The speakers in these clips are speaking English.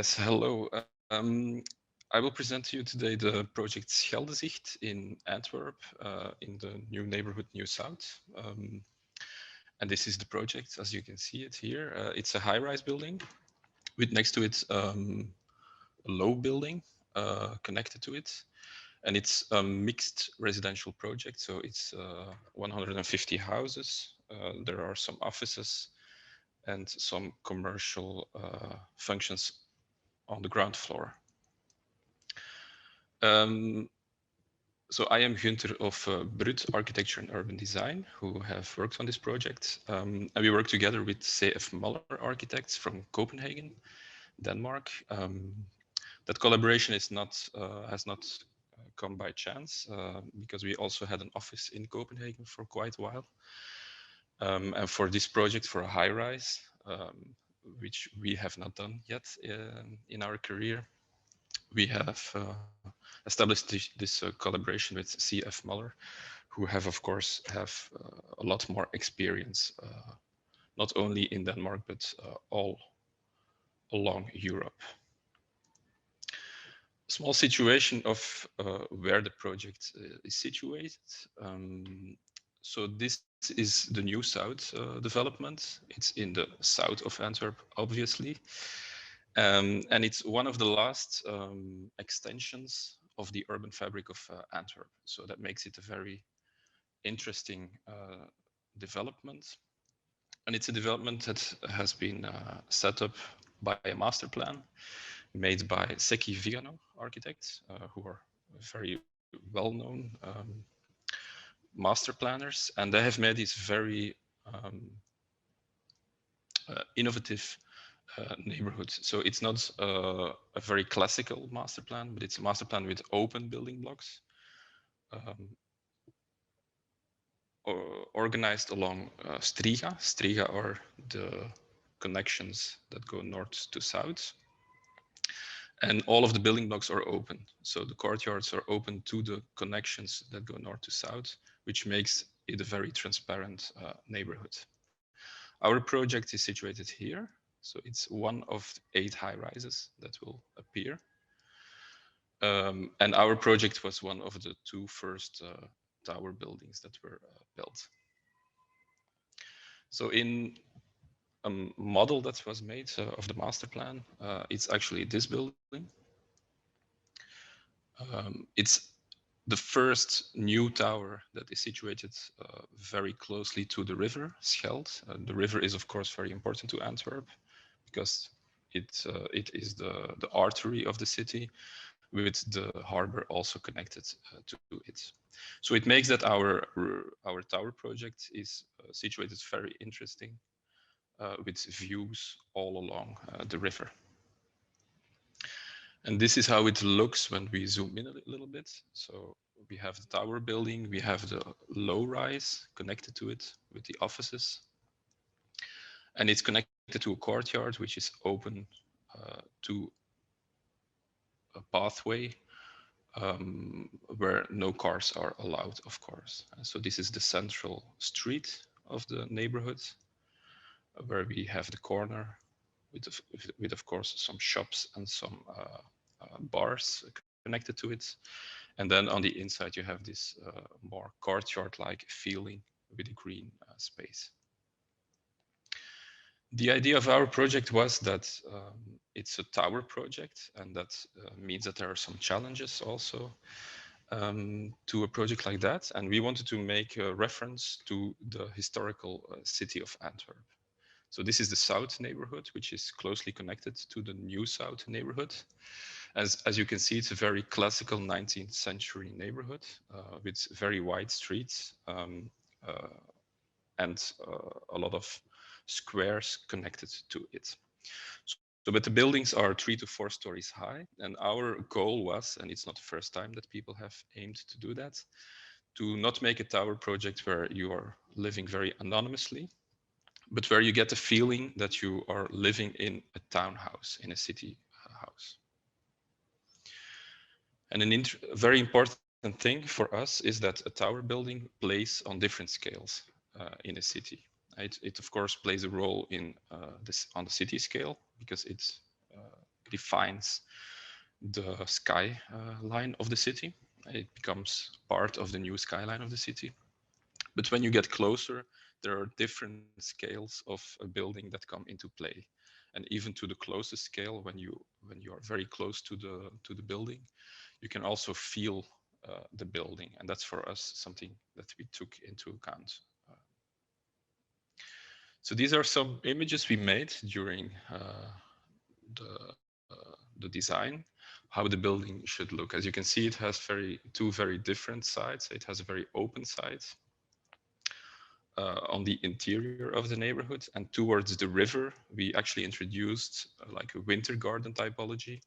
Yes, hello. I will present to you today the project Scheldezicht in Antwerp, in the new neighborhood Nieuw Zuid. And this is the project, as you can see it here. It's a high-rise building with next to it a low building connected to it. And it's a mixed residential project, so it's 150 houses. There are some offices and some commercial functions on the ground floor. So I am Gunther of BRUT Architecture and Urban Design, who have worked on this project. And we work together with C.F. Møller architects from Copenhagen, Denmark. That collaboration is has not come by chance, because we also had an office in Copenhagen for quite a while. And for this project, for a high-rise, which we have not done yet in our career, we have established this collaboration with C.F. Møller, who have, of course, a lot more experience, not only in Denmark, but all along Europe. Small situation of where the project is situated. So this is the Nieuw Zuid development. It's in the south of Antwerp, obviously. And it's one of the last extensions of the urban fabric of Antwerp. So that makes it a very interesting development. And it's a development that has been set up by a master plan made by Seki Vigano architects, who are very well-known master planners. And they have made these very innovative neighborhoods. So it's not a very classical master plan, but it's a master plan with open building blocks organized along striga. Striga are the connections that go north to south. And all of the building blocks are open. So the courtyards are open to the connections that go north to south, which makes it a very transparent neighborhood. Our project is situated here. So it's one of 8 high rises that will appear. And our project was one of the 2 first tower buildings that were built. So in a model that was made of the master plan, it's actually this building. It's the first new tower that is situated very closely to the river Schelde. The river is, of course, very important to Antwerp, because it is the artery of the city, with the harbor also connected to it. So it makes that our tower project is situated very interesting, with views all along the river. And this is how it looks when we zoom in a little bit. So we have the tower building, we have the low rise connected to it with the offices. And it's connected to a courtyard, which is open to a pathway where no cars are allowed, of course. So this is the central street of the neighborhood, where we have the corner with of course, some shops and some bars connected to it. And then on the inside, you have this more courtyard-like feeling with a green space. The idea of our project was that it's a tower project, and that means that there are some challenges also to a project like that. And we wanted to make a reference to the historical city of Antwerp. So this is the South neighborhood, which is closely connected to the Nieuw Zuid neighborhood. As you can see, it's a very classical 19th century neighborhood with very wide streets and a lot of squares connected to it. So, but the buildings are 3 to 4 stories high. And our goal was, and it's not the first time that people have aimed to do that, to not make a tower project where you are living very anonymously, but where you get the feeling that you are living in a townhouse, in a city house. And a very important thing for us is that a tower building plays on different scales in a city. It of course plays a role in on the city scale, because it defines the sky line of the city. It becomes part of the new skyline of the city. But when you get closer, there are different scales of a building that come into play. And even to the closest scale, when you are very close to the building, you can also feel the building. And that's for us something that we took into account. So these are some images we made during the design, how the building should look. As you can see, it has two very different sides. It has a very open side on the interior of the neighborhood, and towards the river, we actually introduced like a winter garden typology,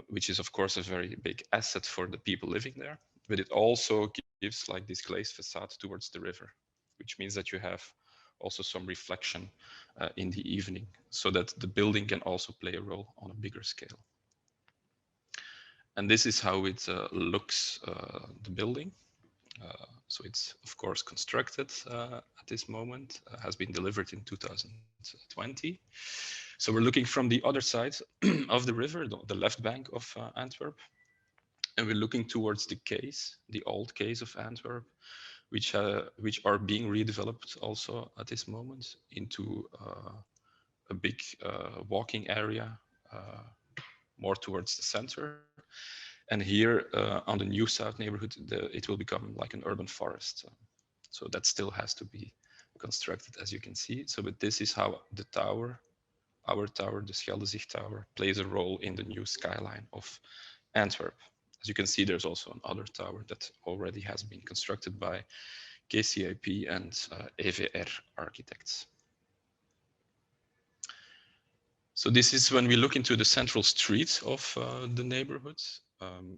which is of course a very big asset for the people living there. But it also gives like this glazed facade towards the river, which means that you have also some reflection in the evening, so that the building can also play a role on a bigger scale. And this is how it looks, the building. So it's of course constructed at this moment, has been delivered in 2020. So we're looking from the other side of the river, the left bank of Antwerp, and we're looking towards the quays, the old quays of Antwerp, which are being redeveloped also at this moment into a big walking area, more towards the center. And here on the Nieuw Zuid neighborhood, it will become like an urban forest. So that still has to be constructed, as you can see. So, but this is how the tower, our tower, the Scheldezicht Tower, plays a role in the new skyline of Antwerp. As you can see, there's also another tower that already has been constructed by KCIP and EVR architects. So this is when we look into the central street of the neighborhood.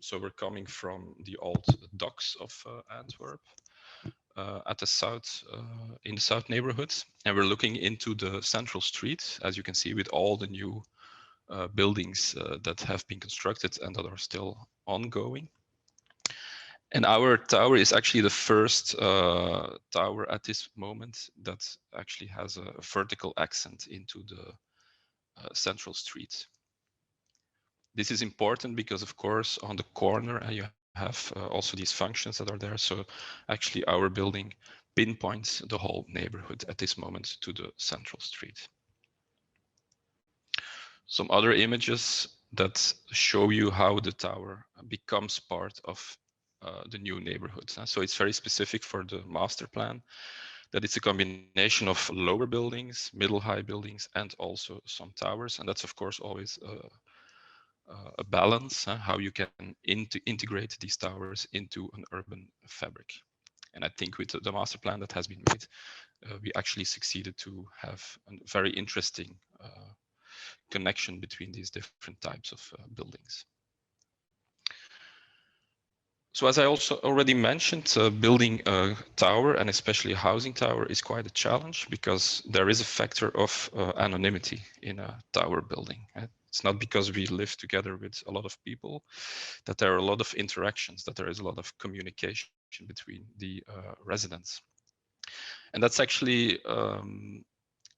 So we're coming from the old docks of Antwerp at the south, in the south neighborhood, and we're looking into the central street, as you can see, with all the new buildings that have been constructed and that are still ongoing. And our tower is actually the first tower at this moment that actually has a vertical accent into the central street. This is important because, of course, on the corner you have also these functions that are there. So actually our building pinpoints the whole neighborhood at this moment to the central street. Some other images that show you how the tower becomes part of the new neighborhood. So it's very specific for the master plan, that it's a combination of lower buildings, middle high buildings, and also some towers. And that's of course always a balance, how you can integrate these towers into an urban fabric. And I think with the master plan that has been made, we actually succeeded to have a very interesting connection between these different types of buildings. So as I also already mentioned, building a tower, and especially a housing tower, is quite a challenge because there is a factor of anonymity in a tower building. It's not because we live together with a lot of people that there are a lot of interactions, that there is a lot of communication between the residents. And that's actually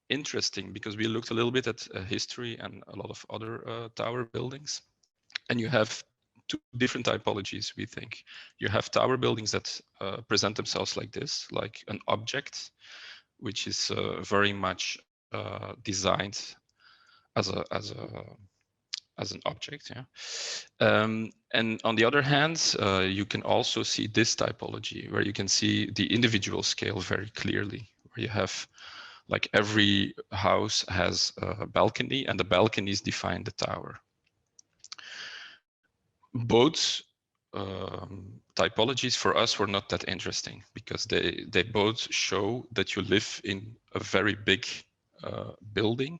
interesting because we looked a little bit at history and a lot of other tower buildings, and you have two different typologies, we think. You have tower buildings that present themselves like this, like an object, which is very much designed as an object, yeah. And on the other hand, you can also see this typology where you can see the individual scale very clearly, where you have like every house has a balcony and the balconies define the tower. Both typologies for us were not that interesting because they both show that you live in a very big building,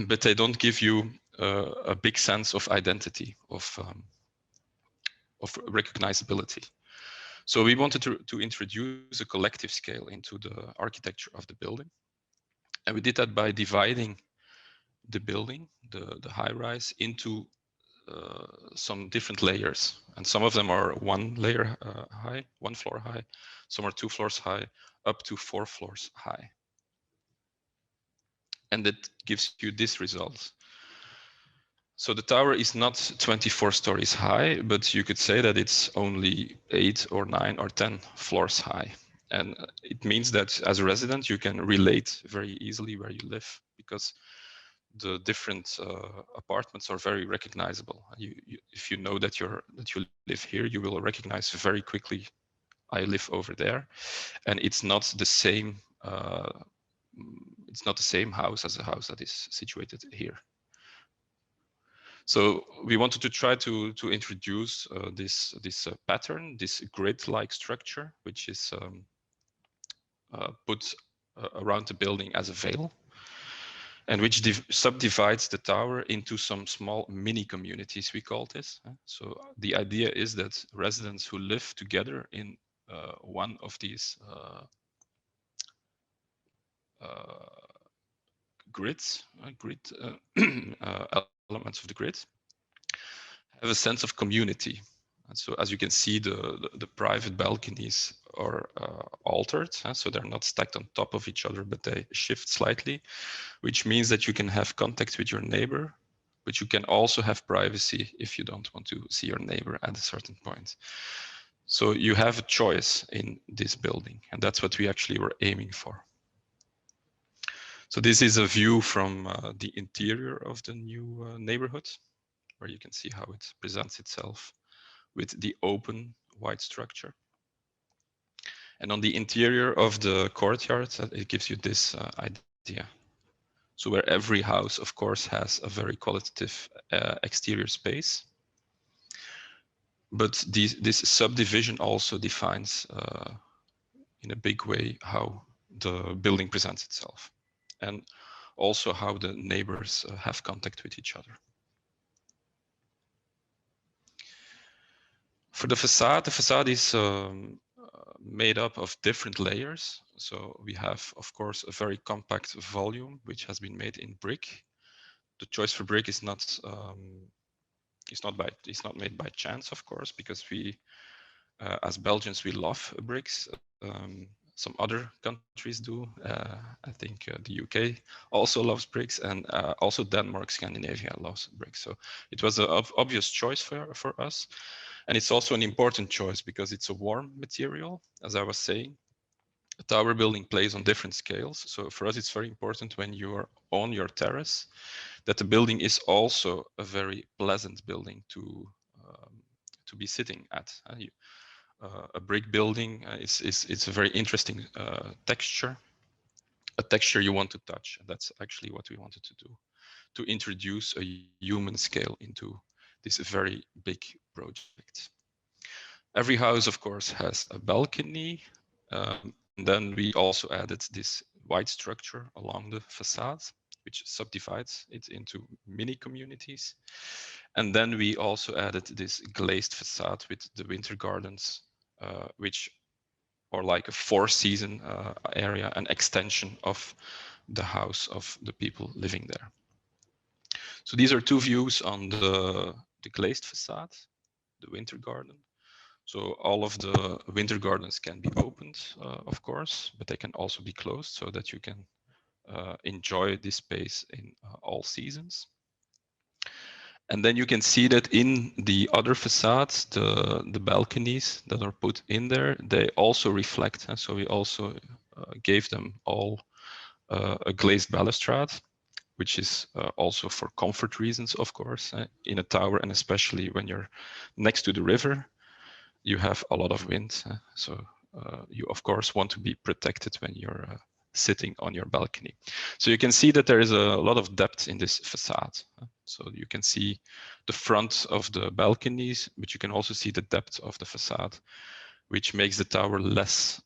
but they don't give you a big sense of identity, of recognizability. So we wanted to introduce a collective scale into the architecture of the building. And we did that by dividing the building, the high rise, into some different layers. And some of them are one layer high, one floor high. Some are 2 floors high, up to 4 floors high. And that gives you this result. So the tower is not 24 stories high, but you could say that it's only 8 or 9 or 10 floors high. And it means that as a resident, you can relate very easily where you live because the different apartments are very recognizable. If you know that you live here, you will recognize very quickly, I live over there, and it's not the same. It's not the same house as a house that is situated here. So we wanted to try to introduce this pattern, this grid-like structure, which is put around the building as a veil, and which subdivides the tower into some small mini communities, we call this. So the idea is that residents who live together in one of these grids, elements of the grid, have a sense of community. And so as you can see, the private balconies are altered. So they're not stacked on top of each other, but they shift slightly, which means that you can have contact with your neighbor, but you can also have privacy if you don't want to see your neighbor at a certain point. So you have a choice in this building, and that's what we actually were aiming for. So this is a view from the interior of the new neighborhood, where you can see how it presents itself with the open white structure. And on the interior of the courtyard, it gives you this idea. So where every house, of course, has a very qualitative exterior space. But this subdivision also defines in a big way how the building presents itself, and also how the neighbors have contact with each other. For the facade is made up of different layers. So we have, of course, a very compact volume, which has been made in brick. The choice for brick is not made by chance, of course, because we, as Belgians, we love bricks. Some other countries do. I think the UK also loves bricks, and also Denmark, Scandinavia loves bricks. So it was an obvious choice for us. And it's also an important choice because it's a warm material, as I was saying. A tower building plays on different scales. So for us, it's very important when you are on your terrace that the building is also a very pleasant building to be sitting at. A brick building it's a very interesting texture, a texture you want to touch. That's actually what we wanted to do, to introduce a human scale into this very big project. Every house, of course, has a balcony, and then we also added this white structure along the facade, which subdivides it into mini communities. And then we also added this glazed facade with the winter gardens, which are like a four-season area, an extension of the house of the people living there. So these are two views on the glazed facade, the winter garden. So all of the winter gardens can be opened, of course, but they can also be closed so that you can enjoy this space in all seasons. And then you can see that in the other facades, the balconies that are put in there, they also reflect. And so we also gave them all a glazed balustrade, which is also for comfort reasons, of course, in a tower, and especially when you're next to the river, you have a lot of wind. So you, of course, want to be protected when you're sitting on your balcony. So you can see that there is a lot of depth in this facade. So you can see the front of the balconies, but you can also see the depth of the facade, which makes the tower less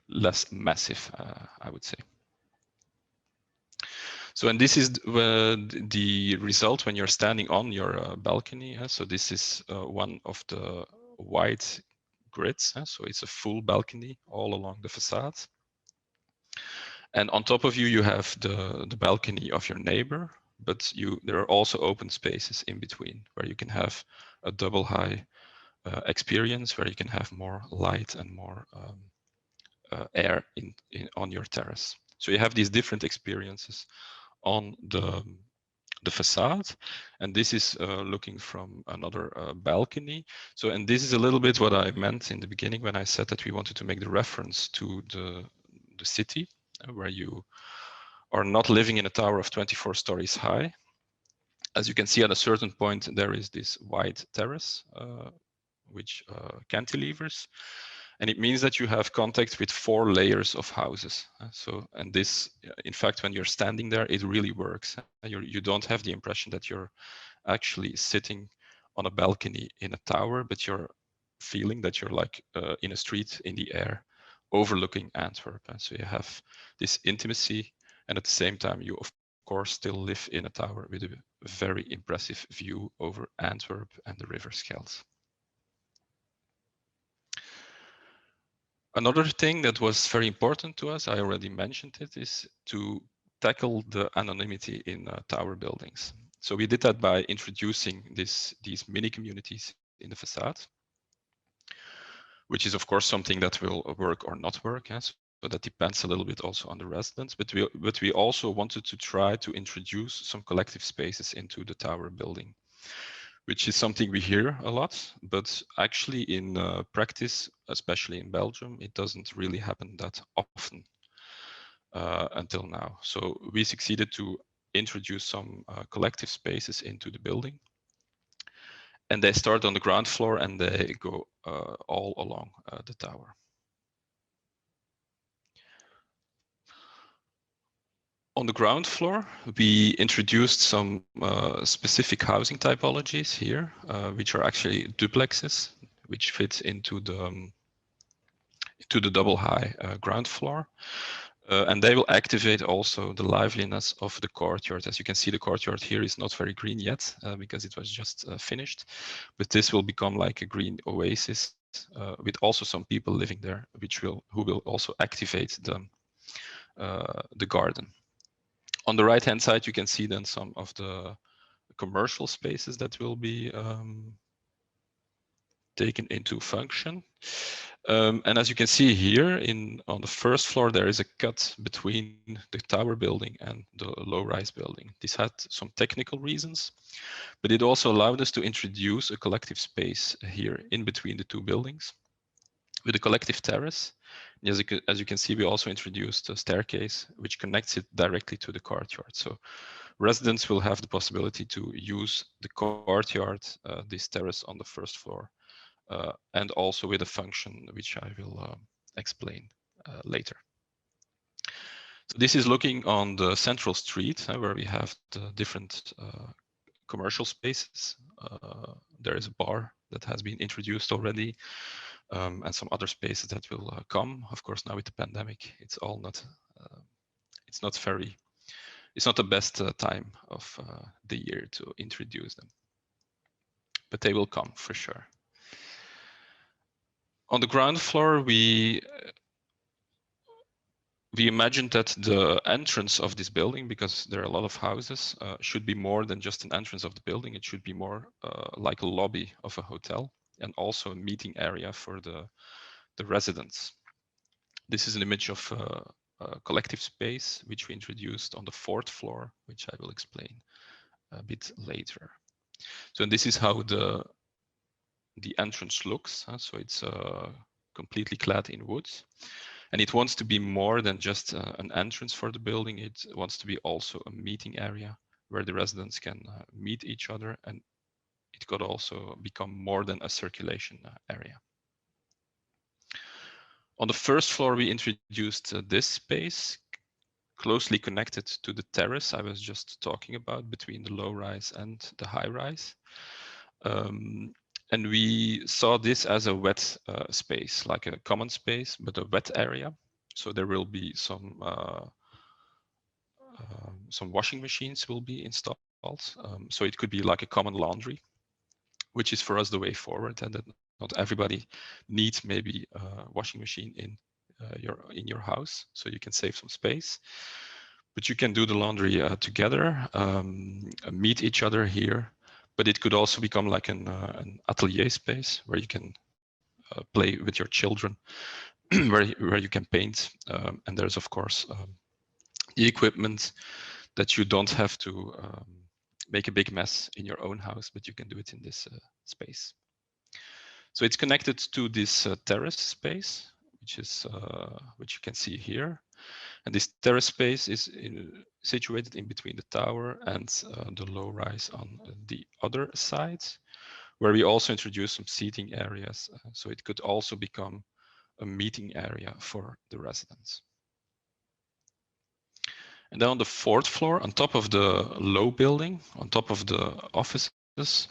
less massive, I would say. So, and this is the result when you're standing on your balcony. So this is one of the white grids. So it's a full balcony all along the facade. And on top of you, you have the balcony of your neighbor, but there are also open spaces in between where you can have a double high experience, where you can have more light and more air on your terrace. So you have these different experiences on the facade, and this is looking from another balcony. So, and this is a little bit what I meant in the beginning when I said that we wanted to make the reference to the city, where you are not living in a tower of 24 stories high. As you can see, at a certain point, there is this wide terrace, which cantilevers, and it means that you have contact with 4 layers of houses. So, and this, in fact, when you're standing there, it really works. You don't have the impression that you're actually sitting on a balcony in a tower, but you're feeling that you're like in a street in the air overlooking Antwerp. And so you have this intimacy, and at the same time, you of course still live in a tower with a very impressive view over Antwerp and the River Schelde. Another thing that was very important to us, I already mentioned it, is to tackle the anonymity in tower buildings. So we did that by introducing these mini communities in the facade, which is of course something that will work or not work. So that depends a little bit also on the residents, but we also wanted to try to introduce some collective spaces into the tower building, which is something we hear a lot, but actually in practice, especially in Belgium, it doesn't really happen that often until now. So we succeeded to introduce some collective spaces into the building. And they start on the ground floor and they go all along the tower. On the ground floor, we introduced some specific housing typologies here, which are actually duplexes, which fit into the double high ground floor. And they will activate also the liveliness of the courtyard. As you can see, the courtyard here is not very green yet because it was just finished, but this will become like a green oasis with also some people living there, who will also activate the garden. On the right-hand side, you can see then some of the commercial spaces that will be taken into function. And as you can see here on the first floor, there is a cut between the tower building and the low-rise building. This had some technical reasons, but it also allowed us to introduce a collective space here in between the two buildings with a collective terrace. As you can see, we also introduced a staircase which connects it directly to the courtyard. So residents will have the possibility to use the courtyard, this terrace on the first floor, and also with a function which I will explain later. So this is looking on the central street where we have the different commercial spaces. There is a bar that has been introduced already, and some other spaces that will come. Of course, now with the pandemic, it's all not, it's not the best time of the year to introduce them, but they will come for sure. On the ground floor, we imagined that the entrance of this building, because there are a lot of houses, should be more than just an entrance of the building. It should be more like a lobby of a hotel and also a meeting area for the residents. This is an image of a collective space, which we introduced on the 4th floor, which I will explain a bit later. So this is how the entrance looks. So it's completely clad in wood. And it wants to be more than just an entrance for the building. It wants to be also a meeting area where the residents can meet each other. And it could also become more than a circulation area. On the 1st floor, we introduced this space closely connected to the terrace I was just talking about between the low rise and the high rise. And we saw this as a wet space, like a common space, but a wet area. So there will be some washing machines will be installed. So it could be like a common laundry, which is for us the way forward, and that not everybody needs maybe a washing machine in your house, so you can save some space. But you can do the laundry together, meet each other here. But it could also become like an atelier space where you can play with your children where you can paint. And there's of course the equipment that you don't have to make a big mess in your own house, but you can do it in this space. So it's connected to this terrace space, which you can see here. And this terrace space is situated in between the tower and the low rise on the other side, where we also introduced some seating areas. So it could also become a meeting area for the residents. And then on the 4th floor, on top of the low building, on top of the offices,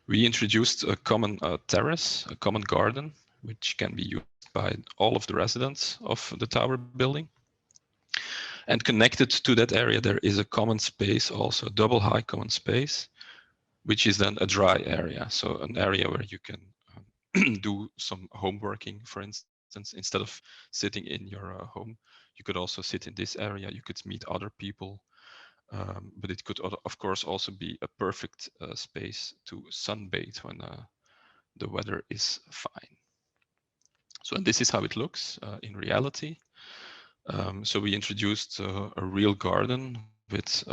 we introduced a common terrace, a common garden, which can be used by all of the residents of the tower building. And connected to that area, there is a common space, also a double high common space, which is then a dry area. So an area where you can do some home working, for instance, instead of sitting in your home, you could also sit in this area. You could meet other people, but it could, of course, also be a perfect space to sunbathe when the weather is fine. So, and this is how it looks in reality. So we introduced a real garden with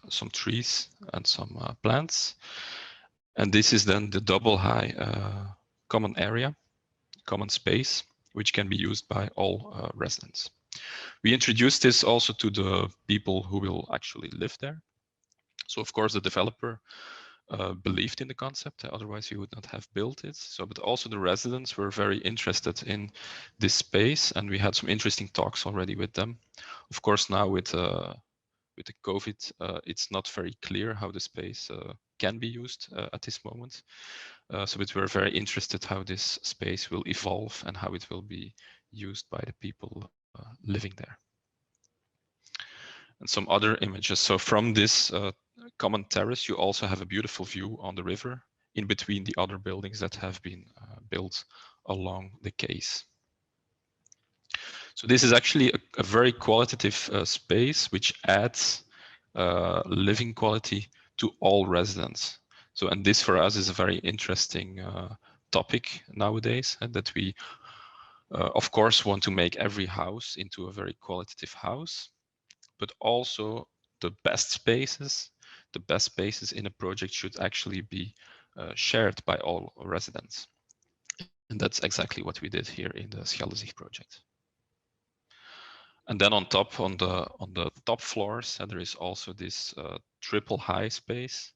some trees and some plants. And this is then the double high common area, common space, which can be used by all residents. We introduced this also to the people who will actually live there. So of course the developer believed in the concept, otherwise he would not have built it. So, but also the residents were very interested in this space, and we had some interesting talks already with them. Of course, now with the COVID, it's not very clear how the space can be used at this moment. So but we're very interested how this space will evolve and how it will be used by the people living there. And some other images. So from this common terrace, you also have a beautiful view on the river in between the other buildings that have been built along the quays. So this is actually a very qualitative space which adds living quality to all residents. So, and this for us is a very interesting topic nowadays, and that we, of course, want to make every house into a very qualitative house, but also the best spaces in a project should actually be shared by all residents. And that's exactly what we did here in the Scheldezicht project. And then on top, on the top floors, there is also this triple high space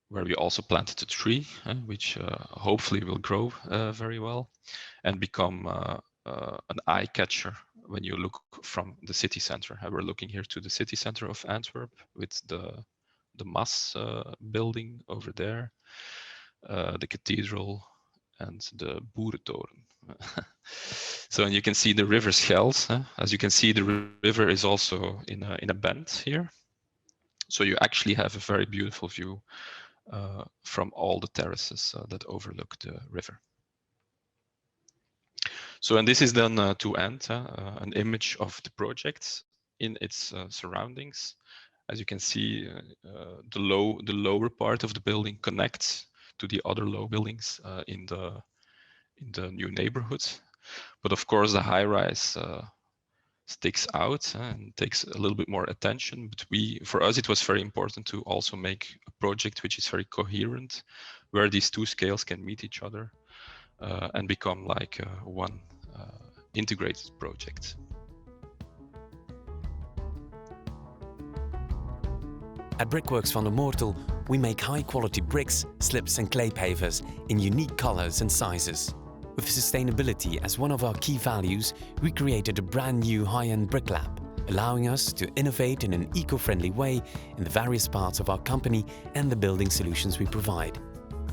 where we also planted a tree, which hopefully will grow very well and become an eye catcher when you look from the city center. We're looking here to the city center of Antwerp with the Mas building over there, the cathedral, and the Boerentoren. So, and you can see the River Schelde. As you can see, the river is also in a bend here. So you actually have a very beautiful view from all the terraces that overlook the river. So, and this is then to end an image of the project in its surroundings. As you can see, the lower part of the building connects to the other low buildings in the new neighborhood. But of course, the high-rise sticks out and takes a little bit more attention. But for us, it was very important to also make a project which is very coherent, where these two scales can meet each other and become like one integrated project. At Brickworks Vande Moortel, we make high-quality bricks, slips and clay pavers in unique colors and sizes. With sustainability as one of our key values, we created a brand new high-end brick lab, allowing us to innovate in an eco-friendly way in the various parts of our company and the building solutions we provide.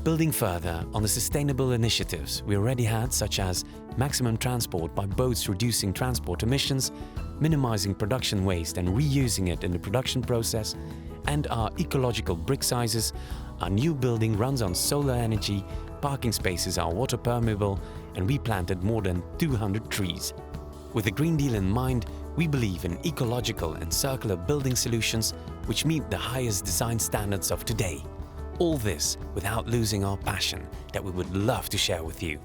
Building further on the sustainable initiatives we already had, such as maximum transport by boats reducing transport emissions, minimizing production waste and reusing it in the production process, and our ecological brick sizes, our new building runs on solar energy, parking spaces are water permeable, and we planted more than 200 trees. With the Green Deal in mind, we believe in ecological and circular building solutions which meet the highest design standards of today. All this without losing our passion that we would love to share with you.